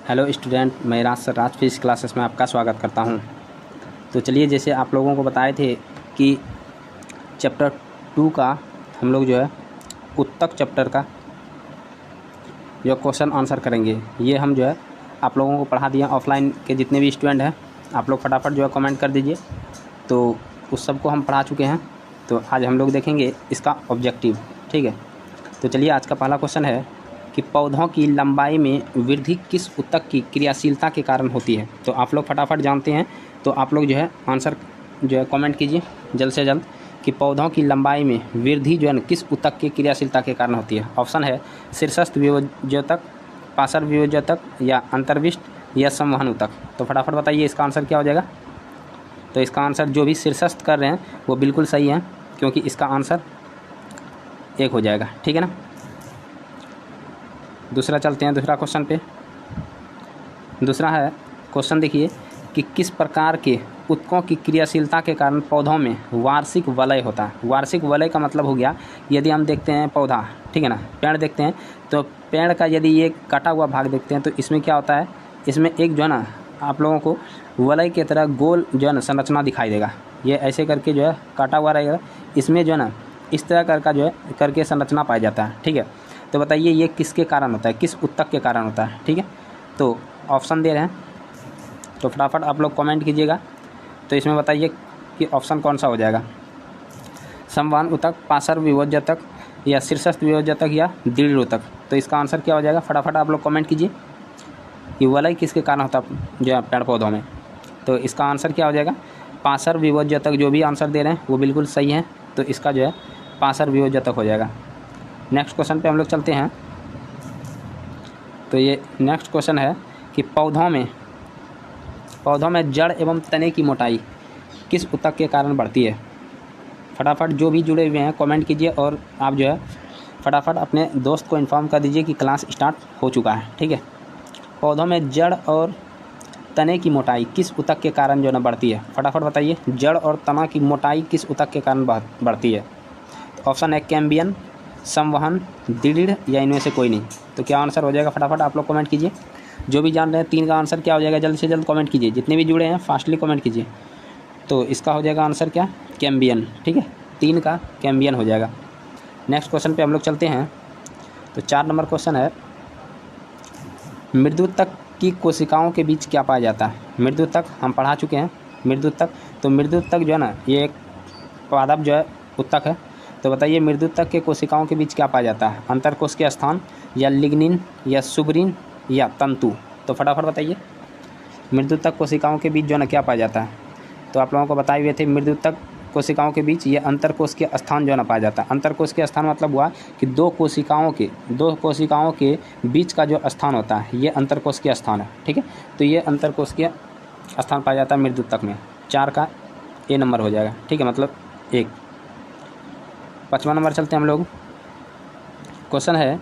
Hello student, मैं राज physics classes में आपका स्वागत करता हूं। तो चलिए, जैसे आप लोगों को बताए थे कि चैप्टर 2 का हम लोग जो है उत्तक चैप्टर का जो क्वेश्चन आंसर करेंगे, ये हम जो है आप लोगों को पढ़ा दिया। ऑफलाइन के जितने भी स्टूडेंट हैं, आप लोग फटाफट जो है कमेंट कर दीजिए। तो उस सब को हम पढ़ा चुके हैं। तो आज हम लोग देखेंगे इसका ऑब्जेक्टिव। ठीक है, तो चलिए, आज का पहला क्वेश्चन है कि पौधों की लंबाई में वृद्धि किस ऊतक की क्रियाशीलता के कारण होती है। तो आप लोग फटाफट जानते हैं, तो आप लोग जो है आंसर जो है कमेंट कीजिए जल्द से जल्द कि पौधों की लंबाई में वृद्धि जो है किस ऊतक की क्रियाशीलता के कारण होती है। ऑप्शन है शीर्षस्थ विभोज्योतक, पार्श्व विभोज्योतक, या अंतर्विष्ट या संवहन ऊतक। तो फटाफट बताइए इसका आंसर क्या हो जाएगा। तो इसका आंसर जो भी शीर्षस्थ कर रहे हैं वो बिल्कुल सही है, क्योंकि इसका आंसर एक हो जाएगा। ठीक है ना। दूसरा चलते हैं दूसरा क्वेश्चन पे। दूसरा है क्वेश्चन, देखिए कि किस प्रकार के ऊतकों की क्रियाशीलता के कारण पौधों में वार्षिक वलय होता है। वार्षिक वलय का मतलब हो गया, यदि हम देखते हैं पौधा, ठीक है ना, पेड़ देखते हैं, तो पेड़ का यदि ये कटा हुआ भाग देखते हैं तो इसमें क्या होता है, इसमें एक जो है ना आप लोगों को वलय की तरह गोल जो है ना संरचना दिखाई देगा। ये ऐसे करके जो है काटा हुआ रहेगा, इसमें जो है ना इस तरह का जो है करके संरचना पाया जाता है। ठीक है, तो बताइए ये किसके कारण होता है, किस ऊतक के कारण होता है। ठीक है, तो ऑप्शन दे रहे हैं, तो फटाफट आप लोग कमेंट कीजिएगा। तो इसमें बताइए कि ऑप्शन कौन सा हो जाएगा, संवहन ऊतक, पार्श्व विभोज्योतक, या शीर्षस्थ विभोज्योतक, या दृढ़ ऊतक। तो इसका आंसर क्या हो जाएगा, फटाफट आप लोग कमेंट कीजिए कि वलय किसके कारण होता है जो है पेड़ पौधों में। तो इसका आंसर क्या हो जाएगा, पार्श्व विभोज्योतक। जो भी आंसर दे रहे हैं वो बिल्कुल सही है, तो इसका जो है पार्श्व विभोज्योतक हो जाएगा। नेक्स्ट क्वेश्चन पे हम लोग चलते हैं। तो ये नेक्स्ट क्वेश्चन है कि पौधों में जड़ एवं तने की मोटाई किस ऊतक के कारण बढ़ती है। फटाफट जो भी जुड़े हुए हैं कमेंट कीजिए, और आप जो है फटाफट अपने दोस्त को इन्फॉर्म कर दीजिए कि क्लास स्टार्ट हो चुका है। ठीक है, पौधों में जड़ और तने की मोटाई किस ऊतक के कारण जो है ना बढ़ती है। फटाफट बताइए, जड़ और तना की मोटाई किस ऊतक के कारण बढ़ती है। तो ऑप्शन है कैम्बियन, संवहन, दृढ़, या इनमें से कोई नहीं। तो क्या आंसर हो जाएगा, फटाफट आप लोग कमेंट कीजिए। जो भी जान रहे हैं तीन का आंसर क्या हो जाएगा, जल्द से जल्द कमेंट कीजिए। जितने भी जुड़े हैं फास्टली कमेंट कीजिए। तो इसका हो जाएगा आंसर क्या, कैम्बियन। ठीक है, 3 का कैम्बियन हो जाएगा। नेक्स्ट क्वेश्चन पे हम लोग चलते हैं। तो 4 नंबर क्वेश्चन है, मृदुतक की कोशिकाओं के बीच क्या पाया जाता है। मृदुतक हम पढ़ा चुके हैं, मृदुतक। तो मृदुतक जो है ना ये एक पादप जो है ऊतक है। तो बताइए मृदुतक के कोशिकाओं के बीच क्या पाया जाता है, अंतरकोश के स्थान, या लिग्निन, या सुब्रिन, या तंतु। तो फटाफट बताइए मृदुतक कोशिकाओं के बीच जो है ना क्या पाया जाता है। तो आप लोगों को बताए हुए थे मृदुतक कोशिकाओं के बीच ये अंतरकोश के स्थान जो है ना पाया जाता है। अंतरकोश के स्थान मतलब हुआ कि दो कोशिकाओं के बीच का जो स्थान होता है ये अंतरकोश के स्थान है। ठीक है, तो ये अंतरकोश के स्थान पाया जाता है मृदुतक में। 4 का ए नंबर हो जाएगा। ठीक है, मतलब 1। 5वां नंबर चलते हैं हम लोग। क्वेश्चन है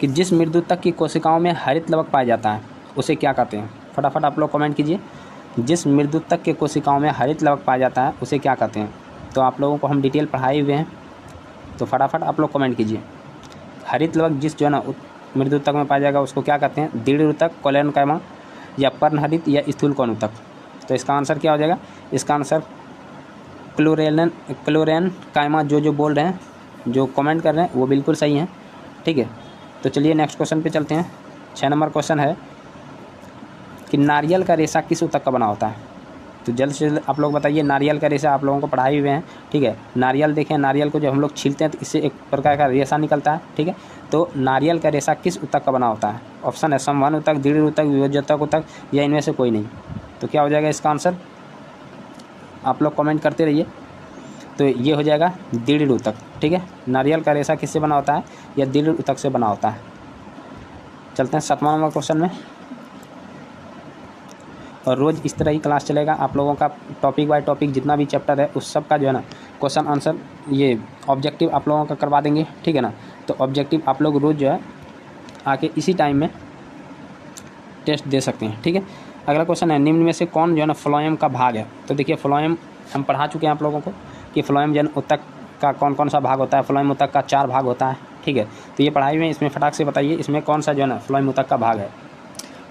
कि जिस मृदुतक की कोशिकाओं में हरित लवक पाया जाता है उसे क्या कहते हैं। फटाफट आप लोग कमेंट कीजिए, जिस मृदुतक के कोशिकाओं में हरित लवक पाया जाता है उसे क्या कहते हैं। तो आप लोगों को हम डिटेल पढ़ाए हुए हैं, तो फटाफट आप लोग कमेंट कीजिए। हरित लवक जिस जो है ना मृदुतक में पाया जाएगा उसको क्या कहते हैं, दृढ़ ऊतक, कोलेनकाइमा, या पर्णहरित, या स्थूलकोण ऊतक। तो इसका आंसर क्या हो जाएगा, इसका आंसर क्लोरेनकाइमा। जो बोल रहे हैं, जो कमेंट कर रहे हैं वो बिल्कुल सही है। ठीक है, तो चलिए नेक्स्ट क्वेश्चन पे चलते हैं। 6 नंबर क्वेश्चन है कि नारियल का रेशा किस ऊतक का बना होता है। तो जल्द से जल्द आप लोग बताइए, नारियल का रेशा आप लोगों को पढ़ाए हुए हैं। ठीक है, नारियल देखें, नारियल को जब हम लोग छीलते हैं तो इससे एक प्रकार का रेशा निकलता है। ठीक है, तो नारियल का रेशा किस ऊतक का बना होता है। ऑप्शन है संवहन ऊतक, दृढ़ ऊतक, विभोज्योतक ऊतक, या इनमें से कोई नहीं। तो क्या हो जाएगा इसका आंसर, आप लोग कमेंट करते रहिए। तो ये हो जाएगा दृढ़ ऊतक। ठीक है, नारियल का रेशा किससे बना होता है, या दृढ़ ऊतक से बना होता है। चलते हैं 7वां नंबर क्वेश्चन में। और रोज़ इस तरह ही क्लास चलेगा। आप लोगों का टॉपिक बाय टॉपिक जितना भी चैप्टर है उस सब का जो है ना क्वेश्चन आंसर, ये ऑब्जेक्टिव आप लोगों का करवा देंगे। ठीक है ना, तो ऑब्जेक्टिव आप लोग रोज़ जो है आके इसी टाइम में टेस्ट दे सकते हैं। ठीक है, अगला क्वेश्चन है, निम्न में से कौन जो है ना फ्लोएम का भाग है। तो देखिए फ्लोएम हम पढ़ा चुके हैं आप लोगों को कि फ्लोएम जो है ऊतक का कौन कौन सा भाग होता है। फ्लोएम ऊतक का 4 भाग होता है। ठीक है, तो ये पढ़ाई में इसमें फटाक से बताइए इसमें कौन सा जो है ना फ्लोएम ऊतक का भाग है।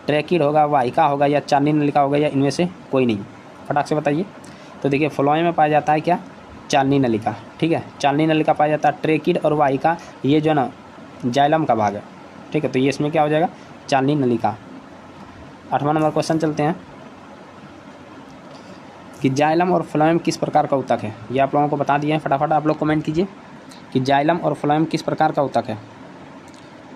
ट्रेकिड होगा, वाहिका होगा, या चालनी नलिका होगा, या इनमें से कोई नहीं? फटाक से बताइए। तो देखिए फ्लोएम में पाया जाता है क्या? चालनी नलिका। ठीक है, चालनी नलिका पाया जाता है। ट्रेकिड और वाहिका ये जो ना जाइलम का भाग है। ठीक है, तो ये इसमें क्या हो जाएगा? चालनी नलिका। 8वां नंबर क्वेश्चन चलते हैं कि जाइलम और फ्लोएम किस प्रकार का ऊतक है? ये आप लोगों को बता दिए हैं। फटाफट आप लोग कमेंट कीजिए कि जाइलम और फ्लोएम किस प्रकार का ऊतक है।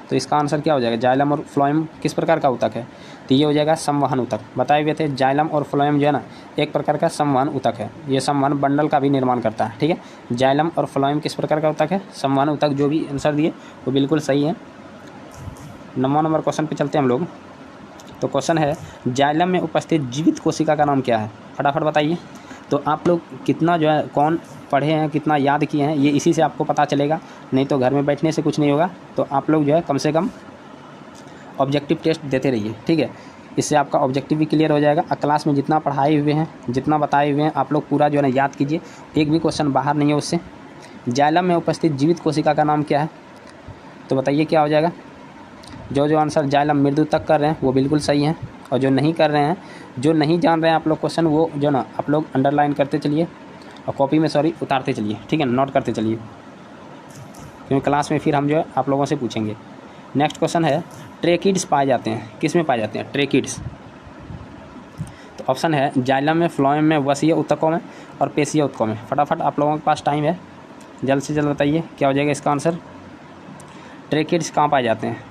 तो इसका आंसर क्या हो जाएगा? जाइलम और फ्लोएम किस प्रकार का ऊतक है? तो ये हो जाएगा संवहन ऊतक। बताए हुए थे जाइलम और फ्लोएम जो है ना एक प्रकार का संवहन ऊतक है। ये संवहन बंडल का भी निर्माण करता है। ठीक है, जाइलम और फ्लोएम किस प्रकार का ऊतक है? संवहन ऊतक। जो भी आंसर दिए वो बिल्कुल सही है। 9वां नंबर क्वेश्चन पे चलते हैं हम लोग। तो क्वेश्चन है जाइलम में उपस्थित जीवित कोशिका का नाम क्या है? फटाफट बताइए। तो आप लोग कितना जो है कौन पढ़े हैं, कितना याद किए हैं, ये इसी से आपको पता चलेगा। नहीं तो घर में बैठने से कुछ नहीं होगा। तो आप लोग जो है कम से कम ऑब्जेक्टिव टेस्ट देते रहिए। ठीक है, इससे आपका ऑब्जेक्टिव भी क्लियर हो जाएगा। क्लास में जितना पढ़ाए हुए हैं, जितना बताए हुए हैं, आप लोग पूरा जो है ना याद कीजिए। एक भी क्वेश्चन बाहर नहीं है उससे। जाइलम में उपस्थित जीवित कोशिका का नाम क्या है? तो बताइए क्या हो जाएगा? जो आंसर जाइलम मृदु तक कर रहे हैं वो बिल्कुल सही है, और जो नहीं कर रहे हैं, जो नहीं जान रहे हैं आप लोग क्वेश्चन, वो जो ना आप लोग अंडरलाइन करते चलिए और कॉपी में उतारते चलिए। ठीक है, नोट करते चलिए, क्योंकि क्लास में फिर हम जो है आप लोगों से पूछेंगे। नेक्स्ट क्वेश्चन है ट्रेकिड्स पाए जाते हैं किस में पाए जाते हैं? ट्रेकिड्स। तो ऑप्शन है जाइलम में, फ्लोएम में, वसीय ऊतकों में और पेशीय ऊतकों में। फटाफट आप लोगों के पास टाइम है, जल्द से जल्द बताइए क्या हो जाएगा इसका आंसर। ट्रेकिड्स कहाँ पाए जाते हैं?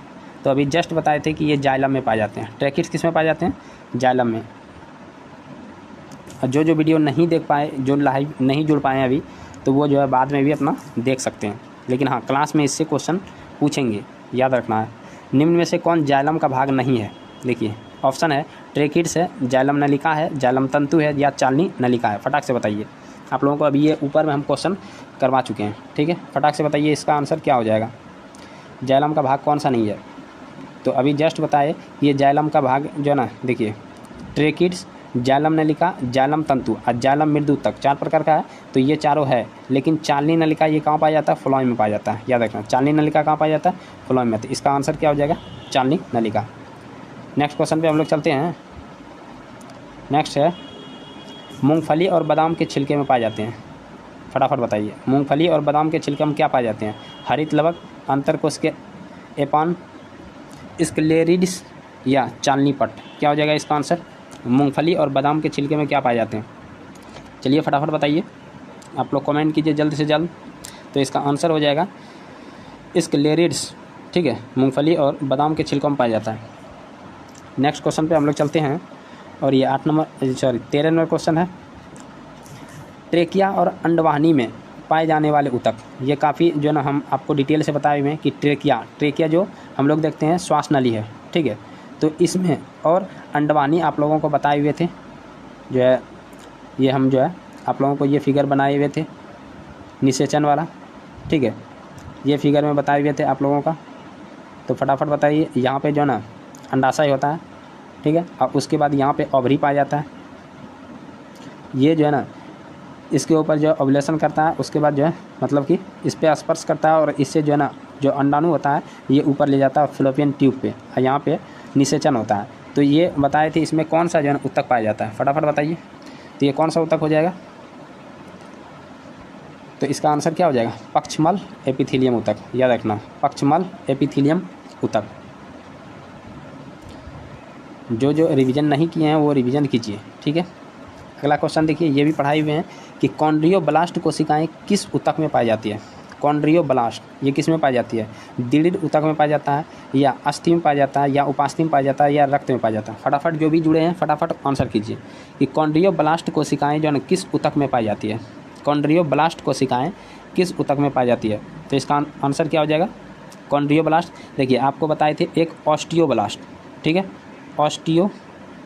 तो अभी जस्ट बताए थे कि ये जाइलम में पाए जाते हैं। ट्रेकिड्स किस में पाए जाते हैं? जाइलम में। और जो वीडियो नहीं देख पाए, जो लाइव नहीं जुड़ पाए अभी, तो वो जो है बाद में भी अपना देख सकते हैं। लेकिन हाँ, क्लास में इससे क्वेश्चन पूछेंगे, याद रखना है। निम्न में से कौन जाइलम का भाग नहीं है? देखिए ऑप्शन है ट्रेकिड्स है, जाइलम नलिका है, जाइलम तंतु है, या चालनी नलिका है। फटाक से बताइए। आप लोगों को अभी ये ऊपर में हम क्वेश्चन करवा चुके हैं। ठीक है, फटाक से बताइए इसका आंसर क्या हो जाएगा। जाइलम का भाग कौन सा नहीं है? तो अभी जस्ट बताए ये जाइलम का भाग जो ना, देखिए ट्रेकिड्स, जाइलम नलिका, जाइलम तंतु और जाइलम मृदु तक 4 प्रकार का है। तो ये चारों है, लेकिन चालनी नलिका ये कहाँ पाया जाता है? फ्लोएम में पाया जाता है। याद रखना, चालनी नलिका कहाँ पाया जाता है? फ्लोएम में। तो इसका आंसर क्या हो जाएगा? चालनी नलिका। नेक्स्ट क्वेश्चन पे हम लोग चलते हैं। नेक्स्ट है मूंगफली और बादाम के छिलके में पाए जाते हैं। फटाफट बताइए, मूंगफली और बादाम के छिलके में क्या पाए जाते हैं? हरित लवक, अंतरकोशिकीय एपान, स्क्लेरिड्स या चालनी पट। क्या हो जाएगा इसका आंसर? मूंगफली और बादाम के छिलके में क्या पाए जाते हैं? चलिए फटाफट बताइए, आप लोग कमेंट कीजिए जल्द से जल्द। तो इसका आंसर हो जाएगा स्क्लेरिड्स। ठीक है, मूंगफली और बादाम के छिलकों में पाया जाता है। नेक्स्ट क्वेश्चन पे हम लोग चलते हैं, और ये 13 नंबर क्वेश्चन है। ट्रेकिया और अंडवाहिनी में पाए जाने वाले ऊतक। ये काफ़ी जो है ना हम आपको डिटेल से बताए हुए हैं कि ट्रेकिया जो हम लोग देखते हैं श्वास नली है। ठीक है, तो इसमें और अंडवाहिनी आप लोगों को बताए हुए थे। जो है ये हम जो है आप लोगों को ये फिगर बनाए हुए थे निषेचन वाला। ठीक है, ये फिगर में बताए हुए थे आप लोगों का। तो फटाफट बताइए, यहाँ पे जो ना अंडाशय होता है। ठीक है, और उसके बाद यहाँ पे ओवरी पाया जाता है। ये जो है ना इसके ऊपर जो ओव्यूलेशन करता है, उसके बाद जो है मतलब कि इस पर स्पर्श करता है, और इससे जो है ना जो अंडाणु होता है ये ऊपर ले जाता है फैलोपियन ट्यूब पे, और यहाँ पे निषेचन होता है। तो ये बताए थे इसमें कौन सा जो है ऊतक पाया जाता है? फटाफट बताइए, तो ये कौन सा ऊतक हो जाएगा? तो इसका आंसर क्या हो जाएगा? पक्षमल एपिथेलियम ऊतक। याद रखना, पक्षमल एपिथेलियम ऊतक। जो रिवीजन नहीं किए हैं वो रिवीजन कीजिए। ठीक है, अगला क्वेश्चन देखिए, ये भी पढ़ाए हुए हैं कि कॉन्ड्रियोब्लास्ट कोशिकाएं किस ऊतक में पाई जाती है? कॉन्ड्रियोब्लास्ट ये किस में पाई जाती है? दीर्घ ऊतक में पाया जाता है, या अस्थि में पाया जाता है, या उपास्थि में पाया जाता है, या रक्त में पाया जाता है? फटाफट जो भी जुड़े हैं फटाफट आंसर कीजिए कि कॉन्ड्रियोब्लास्ट कोशिकाएं जो है किस ऊतक में पाई जाती है? कॉन्ड्रियोब्लास्ट कोशिकाएं किस ऊतक में पाई जाती है? तो इसका आंसर क्या हो जाएगा? कॉन्ड्रियोब्लास्ट। देखिए आपको बताए थे एक ऑस्टियोब्लास्ट। ठीक है, ऑस्टियोब्लास्ट।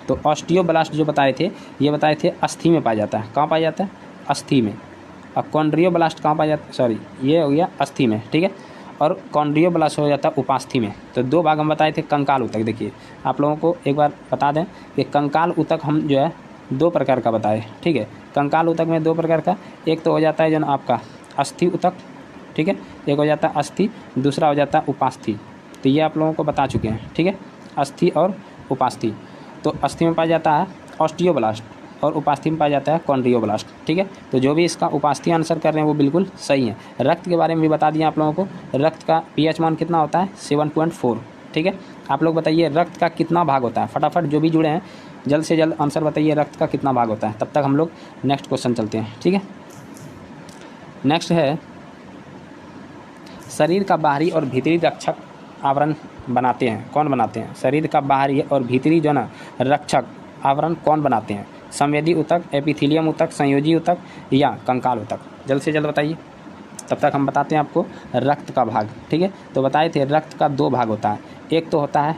तो ऑस्टियोब्लास्ट जो बताए थे, ये बताए थे अस्थि में पाया जाता है। कहाँ पाया जाता है? अस्थि में। और कॉन्ड्रियोब्लास्ट कहाँ पाया जाता है? सॉरी, ये हो गया अस्थि में। ठीक है, और कॉन्ड्रियोब्लास्ट हो जाता है उपास्थि में। तो 2 भाग हम बताए थे कंकाल ऊतक। देखिए आप लोगों को एक बार बता दें कि कंकाल ऊतक हम जो है 2 प्रकार का बताए। ठीक है, कंकाल ऊतक में 2 प्रकार का, एक तो हो जाता है जो आपका अस्थि ऊतक। ठीक है, एक हो जाता है अस्थि, दूसरा हो जाता है उपास्थि। तो ये आप लोगों को बता चुके हैं, ठीक है। अस्थि और उपास्थि, तो अस्थि में पाया जाता है ऑस्टियोब्लास्ट और उपास्थि में पाया जाता है कॉन्ड्रियोब्लास्ट, ठीक है। तो जो भी इसका उपास्थि आंसर कर रहे हैं वो बिल्कुल सही है। रक्त के बारे में भी बता दिया आप लोगों को, रक्त का pH मान कितना होता है 7.4, ठीक है। आप लोग बताइए रक्त का कितना भाग होता है, फटाफट जो भी जुड़े हैं जल्द से जल्द आंसर बताइए रक्त का कितना भाग होता है, तब तक हम लोग नेक्स्ट क्वेश्चन चलते हैं, ठीक है। नेक्स्ट है शरीर का बाहरी और भीतरी रक्षक आवरण बनाते हैं, कौन बनाते हैं? शरीर का बाहरी और भीतरी जो ना रक्षक आवरण कौन बनाते हैं? संवेदी ऊतक, एपिथेलियम ऊतक, संयोजी ऊतक या कंकाल ऊतक? जल्द से जल्द बताइए, तब तक हम बताते हैं आपको रक्त का भाग, ठीक है। तो बताए थे रक्त का 2 भाग होता है, एक तो होता है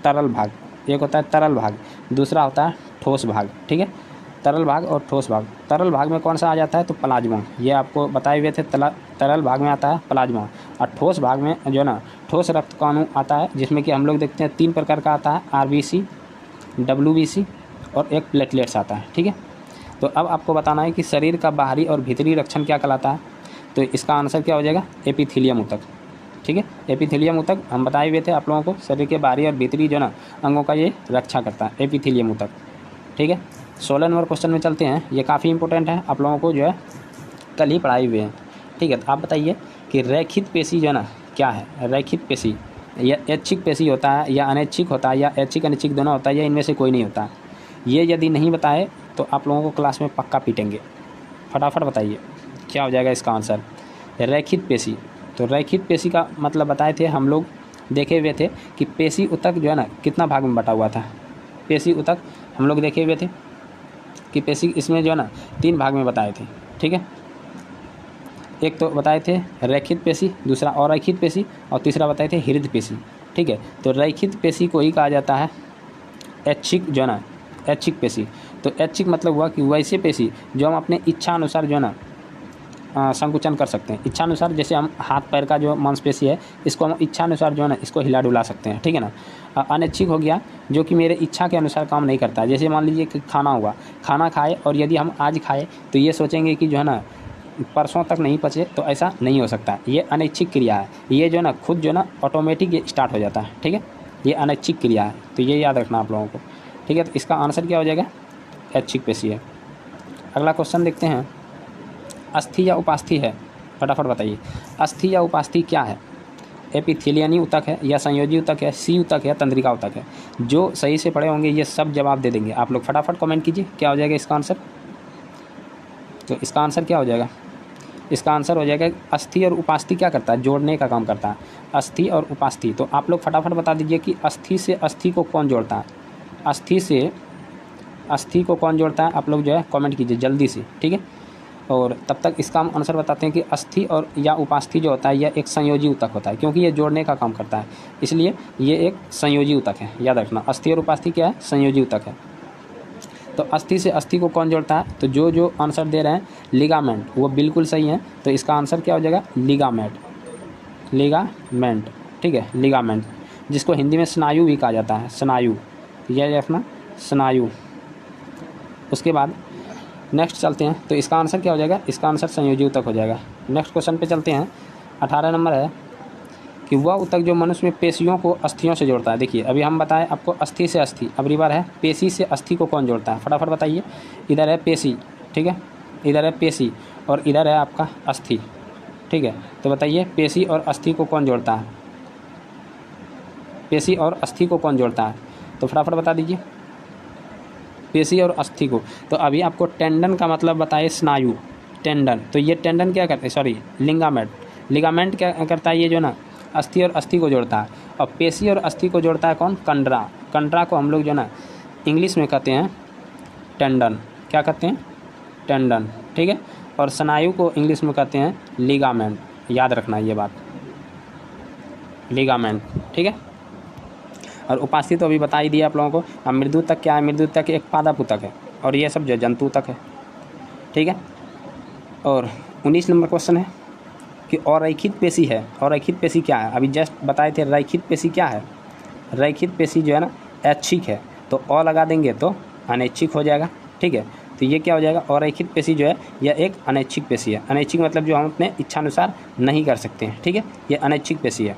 तरल भाग, एक होता है तरल भाग, दूसरा होता है ठोस भाग, ठीक है। तरल भाग और ठोस भाग। तरल भाग में कौन सा आ जाता है? तो प्लाज्मा, ये आपको बताए हुए थे। तरल भाग में आता है प्लाज्मा, और ठोस भाग में जो है ना ठोस रक्त कणु आता है, जिसमें कि हम लोग देखते हैं 3 प्रकार का आता है, RBC, WBC और एक प्लेटलेट्स आता है, ठीक है। तो अब आपको बताना है कि शरीर का बाहरी और भीतरी रक्षण क्या कहलाता है, तो इसका आंसर क्या हो जाएगा? एपिथेलियम ऊतक, ठीक है। एपिथेलियम ऊतक हम बताए हुए थे आप लोगों को, शरीर के बाहरी और भीतरी जो ना अंगों का ये रक्षा करता है, एपिथेलियम ऊतक, ठीक है। 16 नंबर क्वेश्चन में चलते हैं, ये काफ़ी इंपॉर्टेंट है, आप लोगों को जो है कल ही पढ़ाए हुए हैं, ठीक है। तो आप बताइए कि रैखित पेशी जो है ना क्या है? रैखित पेशी या ऐच्छिक पेशी होता है या अनैच्छिक होता है या ऐच्छिक अनैच्छिक दोनों होता है या इनमें से कोई नहीं होता? ये यदि नहीं बताए तो आप लोगों को क्लास में पक्का पीटेंगे। फटाफट बताइए क्या हो जाएगा इसका आंसर? रैखित पेशी। तो रैखित पेशी का मतलब बताए थे हम लोग, देखे हुए थे कि पेशी ऊतक जो है ना कितना भाग में बटा हुआ था। पेशी ऊतक हम लोग देखे हुए थे कि पेशी इसमें जो है ना 3 भाग में बताए थे, ठीक है। एक तो बताए थे रैखित पेशी, दूसरा अरैखित पेशी और तीसरा बताए थे हृदय पेशी, ठीक है। तो रैखित पेशी को ही कहा जाता है ऐच्छिक जो है ना ऐच्छिक पेशी। तो ऐच्छिक मतलब हुआ कि वैसे पेशी जो हम अपने इच्छा अनुसार जो है ना संकुचन कर सकते हैं, इच्छा अनुसार। जैसे हम हाथ पैर का जो मांसपेशी है इसको हम इच्छा अनुसार जो है ना इसको हिला डुला सकते हैं, ठीक है ना। अनैच्छिक हो गया जो कि मेरे इच्छा के अनुसार काम नहीं करता। जैसे मान लीजिए कि खाना हुआ, खाना खाए और यदि हम आज खाए तो ये सोचेंगे कि जो है ना परसों तक नहीं पचे, तो ऐसा नहीं हो सकता। ये अनैच्छिक क्रिया है, ये जो है ना खुद जो है ना ऑटोमेटिक ये स्टार्ट हो जाता है, ठीक है। ये अनैच्छिक क्रिया है, तो ये याद रखना आप लोगों को, ठीक है। तो इसका आंसर क्या हो जाएगा? ऐच्छिक पेशी है। अगला क्वेश्चन देखते हैं, अस्थि या उपास्थि है? फटाफट बताइए, अस्थि या उपास्थि क्या है? एपिथेलियनी ऊतक है या संयोजी ऊतक है, सी ऊतक है, तंत्रिका ऊतक है? जो सही से पढ़े होंगे ये सब जवाब दे देंगे। आप लोग फटाफट कमेंट कीजिए क्या हो जाएगा इसका आंसर। तो इसका आंसर क्या हो जाएगा? इसका आंसर हो जाएगा अस्थि और उपास्थि क्या करता है? जोड़ने का काम करता है, अस्थि और उपास्थि। तो आप लोग फटाफट बता दीजिए कि अस्थि से अस्थि को कौन जोड़ता है? अस्थि से अस्थि को कौन जोड़ता है? आप लोग जो है कमेंट कीजिए जल्दी से, ठीक है। और तब तक इसका हम आंसर बताते हैं कि अस्थि और या उपास्थि जो होता है यह एक संयोजी ऊतक होता है, क्योंकि ये जोड़ने का काम करता है, इसलिए ये एक संयोजी ऊतक है। याद रखना, अस्थि और उपास्थि क्या है? संयोजी ऊतक है। तो अस्थि से अस्थि को कौन जोड़ता है? तो जो आंसर दे रहे हैं लिगामेंट, वो बिल्कुल सही है। तो इसका आंसर क्या हो जाएगा? लिगामेंट, लिगामेंट, ठीक है, लिगामेंट, जिसको हिंदी में स्नायु भी कहा जाता है, स्नायु, यह रखना, स्नायु। उसके बाद नेक्स्ट चलते हैं, तो इसका आंसर क्या हो जाएगा? इसका आंसर संयोजी ऊतक हो जाएगा। नेक्स्ट क्वेश्चन पे चलते हैं, 18 नंबर है कि वह ऊतक जो मनुष्य में पेशियों को अस्थियों से जोड़ता है। देखिए अभी हम बताएं आपको अस्थि से अस्थि, अब बार है पेशी से अस्थि को कौन जोड़ता है? फटाफट बताइए। इधर है पेशी, ठीक है, इधर है पेशी और इधर है आपका अस्थि, ठीक है। तो बताइए पेशी और अस्थि को कौन जोड़ता है? पेशी और अस्थि को कौन जोड़ता है? तो फटाफट बता दीजिए, पेशी और अस्थि को। तो अभी आपको टेंडन का मतलब बताइए, स्नायु, टेंडन। तो ये टेंडन क्या करते हैं? सॉरी, लिगामेंट, लिगामेंट क्या करता है? ये जो ना अस्थि और अस्थि को जोड़ता है। और पेशी और अस्थि को जोड़ता है कौन? कंडरा। कंडरा को हम लोग जो ना इंग्लिश में कहते हैं टेंडन। क्या कहते हैं? टेंडन, ठीक है। और स्नायु को इंग्लिश में कहते हैं लिगामेंट। याद रखना ये बात, लिगामेंट, ठीक है। और उपास्थि तो अभी बता ही दिया आप लोगों को। अब मृदु तक क्या है? मृदु तक एक पादप ऊतक है और ये सब जो जंतु तक है, ठीक है। और 19 नंबर क्वेश्चन है कि अरैखित पेशी है। अरैखित पेशी क्या है? अभी जस्ट बताए थे रैखित पेशी क्या है। रैखित पेशी जो है ना ऐच्छिक है, तो अ लगा देंगे तो अनैच्छिक हो जाएगा, ठीक है। तो ये क्या हो जाएगा? अरैखित पेशी जो है यह एक अनैच्छिक पेशी है। अनैच्छिक मतलब जो हम अपने इच्छानुसार नहीं कर सकते हैं, ठीक है, ये अनैच्छिक पेशी है।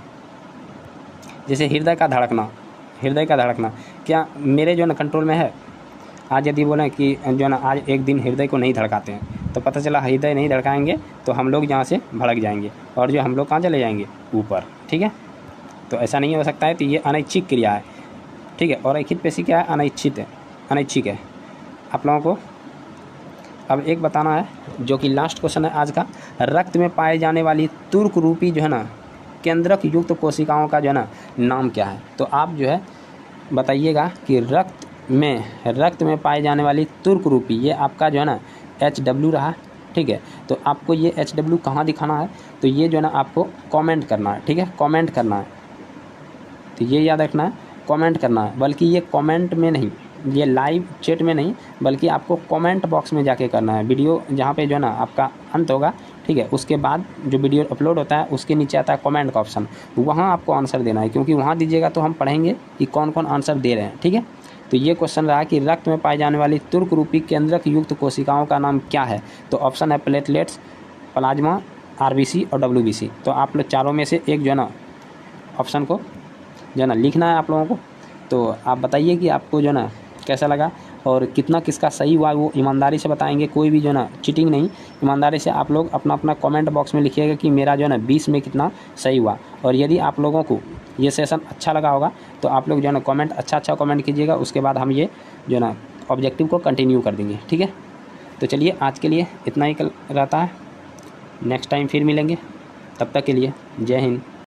जैसे हृदय का धड़कना क्या मेरे जो है ना कंट्रोल में है। आज यदि बोलें कि जो है ना आज एक दिन हृदय को नहीं धड़काते हैं, तो पता चला हृदय नहीं धड़काएंगे तो हम लोग यहाँ से भड़क जाएंगे और जो हम लोग कहाँ चले जाएंगे, ऊपर। ठीक है, तो ऐसा नहीं हो सकता है। तो ये अनैच्छिक क्रिया है। ठीक है, और ऐच्छिक पेशी क्या है, अनैच्छिक है। आप लोगों को अब एक बताना है जो कि लास्ट क्वेश्चन है आज का। रक्त में पाए जाने वाली तुर्क रूपी जो है ना केंद्रक युक्त कोशिकाओं का जो है ना नाम क्या है। तो आप जो है बताइएगा कि रक्त में पाए जाने वाली तुर्क रूपी, ये आपका जो है ना HW रहा। ठीक है, तो आपको ये HW कहाँ दिखाना है, तो ये जो है ना आपको कमेंट करना है। ठीक है, कमेंट करना है, तो ये याद रखना है, कमेंट करना है। बल्कि ये कमेंट में नहीं, ये लाइव चैट में नहीं, बल्कि आपको कमेंट बॉक्स में जाके करना है। वीडियो जहाँ पे जो है ना आपका अंत होगा, ठीक है, उसके बाद जो वीडियो अपलोड होता है उसके नीचे आता है कमेंट का ऑप्शन, वहाँ आपको आंसर देना है। क्योंकि वहाँ दीजिएगा तो हम पढ़ेंगे कि कौन कौन आंसर दे रहे हैं। ठीक है, तो ये क्वेश्चन रहा कि रक्त में पाई जाने वाली तुर्क रूपी केंद्रक युक्त कोशिकाओं का नाम क्या है। तो ऑप्शन है प्लेटलेट्स, प्लाज्मा, RBC और WBC। तो आप लोग चारों में से एक जो है ना ऑप्शन को जो है ना लिखना है आप लोगों को। तो आप बताइए कि आपको जो है ना कैसा लगा और कितना किसका सही हुआ, वो ईमानदारी से बताएंगे। कोई भी जो है ना चीटिंग नहीं, ईमानदारी से आप लोग अपना अपना कमेंट बॉक्स में लिखिएगा कि मेरा जो है ना 20 में कितना सही हुआ। और यदि आप लोगों को ये सेशन अच्छा लगा होगा तो आप लोग जो है ना कमेंट अच्छा कमेंट कीजिएगा। उसके बाद हम ये जो है ना ऑब्जेक्टिव को कंटिन्यू कर देंगे। ठीक है, तो चलिए आज के लिए इतना ही रहता है। नेक्स्ट टाइम फिर मिलेंगे, तब तक के लिए जय हिंद।